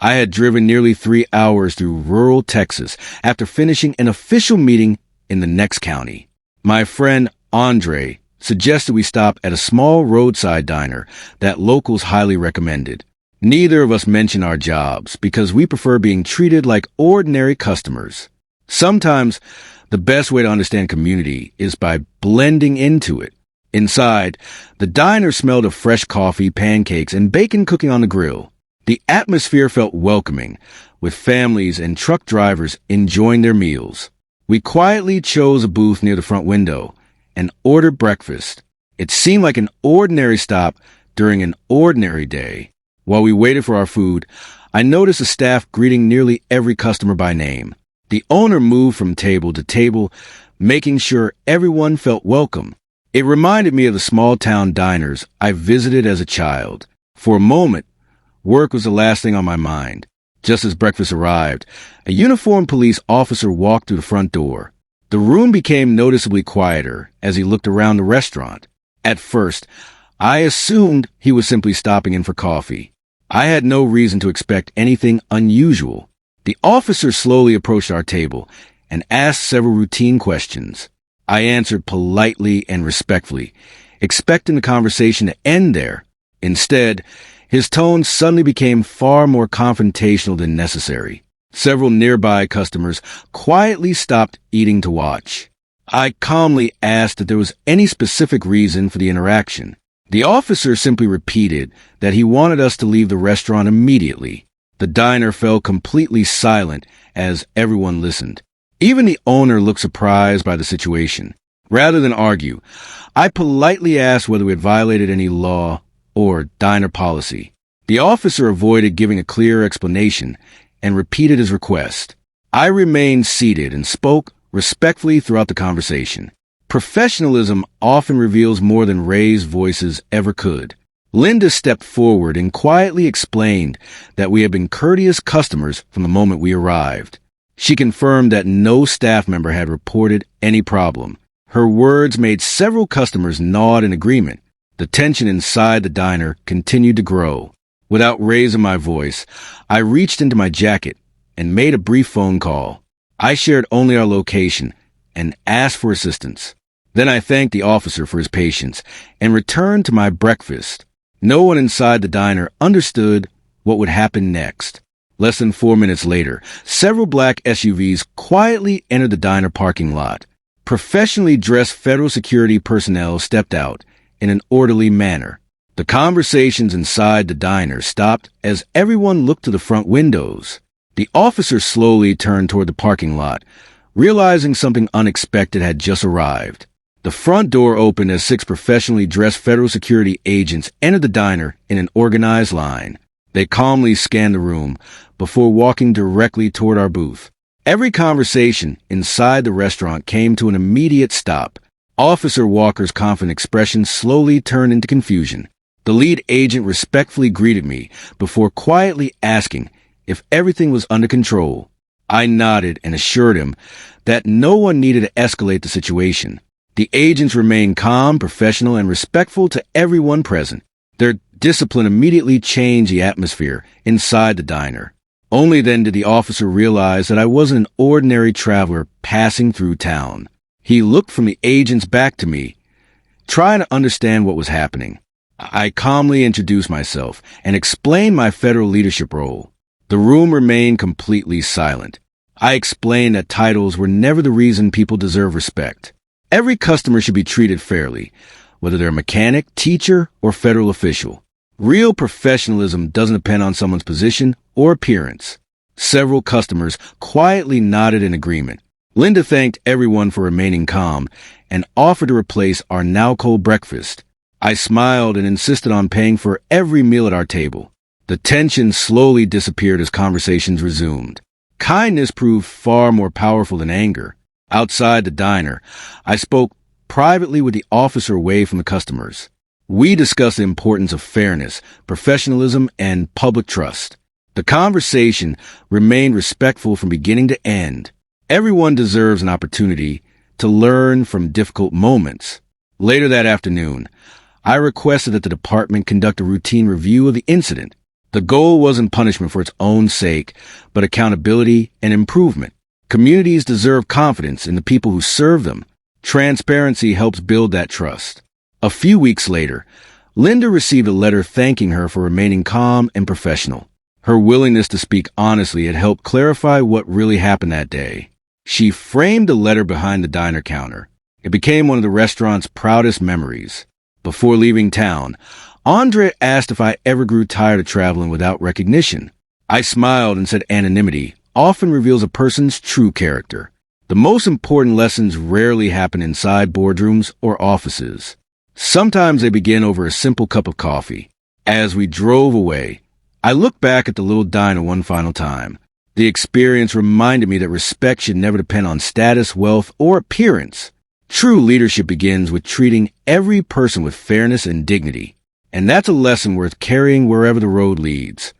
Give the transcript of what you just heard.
I had driven nearly 3 hours through rural Texas after finishing an official meeting in the next county. My friend Andre suggested we stop at a small roadside diner that locals highly recommended. Neither of us mentioned our jobs because we prefer being treated like ordinary customers. Sometimes the best way to understand community is by blending into it. Inside, the diner smelled of fresh coffee, pancakes, and bacon cooking on the grill. The atmosphere felt welcoming, with families and truck drivers enjoying their meals. We quietly chose a booth near the front window and ordered breakfast. It seemed like an ordinary stop during an ordinary day. While we waited for our food, I noticed the staff greeting nearly every customer by name. The owner moved from table to table, making sure everyone felt welcome. It reminded me of the small-town diners I visited as a child. For a moment, work was the last thing on my mind. Just as breakfast arrived, a uniformed police officer walked through the front door. The room became noticeably quieter as he looked around the restaurant. At first, I assumed he was simply stopping in for coffee. I had no reason to expect anything unusual. The officer slowly approached our table and asked several routine questions. I answered politely and respectfully, expecting the conversation to end there. Instead, his tone suddenly became far more confrontational than necessary. Several nearby customers quietly stopped eating to watch. I calmly asked if there was any specific reason for the interaction. The officer simply repeated that he wanted us to leave the restaurant immediately. The diner fell completely silent as everyone listened. Even the owner looked surprised by the situation. Rather than argue, I politely asked whether we had violated any law or diner policy. The officer avoided giving a clear explanation and repeated his request. I remained seated and spoke respectfully throughout the conversation. Professionalism often reveals more than raised voices ever could. Linda stepped forward and quietly explained that we had been courteous customers from the moment we arrived. She confirmed that no staff member had reported any problem. Her words made several customers nod in agreement. The tension inside the diner continued to grow. Without raising my voice, I reached into my jacket and made a brief phone call. I shared only our location and asked for assistance. Then I thanked the officer for his patience and returned to my breakfast. No one inside the diner understood what would happen next. Less than 4 minutes later, several black SUVs quietly entered the diner parking lot. Professionally dressed federal security personnel stepped out in an orderly manner. The conversations inside the diner stopped as everyone looked to the front windows. The officer slowly turned toward the parking lot, realizing something unexpected had just arrived. The front door opened as 6 professionally dressed federal security agents entered the diner in an organized line. They calmly scanned the room before walking directly toward our booth. Every conversation inside the restaurant came to an immediate stop. Officer Walker's confident expression slowly turned into confusion. The lead agent respectfully greeted me before quietly asking if everything was under control. I nodded and assured him that no one needed to escalate the situation. The agents remained calm, professional, and respectful to everyone present. Their discipline immediately changed the atmosphere inside the diner. Only then did the officer realize that I wasn't an ordinary traveler passing through town. He looked from the agents back to me, trying to understand what was happening. I calmly introduced myself and explained my federal leadership role. The room remained completely silent. I explained that titles were never the reason people deserve respect. Every customer should be treated fairly, whether they're a mechanic, teacher, or federal official. Real professionalism doesn't depend on someone's position or appearance. Several customers quietly nodded in agreement. Linda thanked everyone for remaining calm and offered to replace our now-cold breakfast. I smiled and insisted on paying for every meal at our table. The tension slowly disappeared as conversations resumed. Kindness proved far more powerful than anger. Outside the diner, I spoke privately with the officer away from the customers. We discussed the importance of fairness, professionalism, and public trust. The conversation remained respectful from beginning to end. Everyone deserves an opportunity to learn from difficult moments. Later that afternoon, I requested that the department conduct a routine review of the incident. The goal wasn't punishment for its own sake, but accountability and improvement. Communities deserve confidence in the people who serve them. Transparency helps build that trust. A few weeks later, Linda received a letter thanking her for remaining calm and professional. Her willingness to speak honestly had helped clarify what really happened that day. She framed the letter behind the diner counter. It became one of the restaurant's proudest memories. Before leaving town, Andre asked if I ever grew tired of traveling without recognition. I smiled and said anonymity often reveals a person's true character. The most important lessons rarely happen inside boardrooms or offices. Sometimes they begin over a simple cup of coffee. As we drove away, I looked back at the little diner one final time. The experience reminded me that respect should never depend on status, wealth, or appearance. True leadership begins with treating every person with fairness and dignity. And that's a lesson worth carrying wherever the road leads.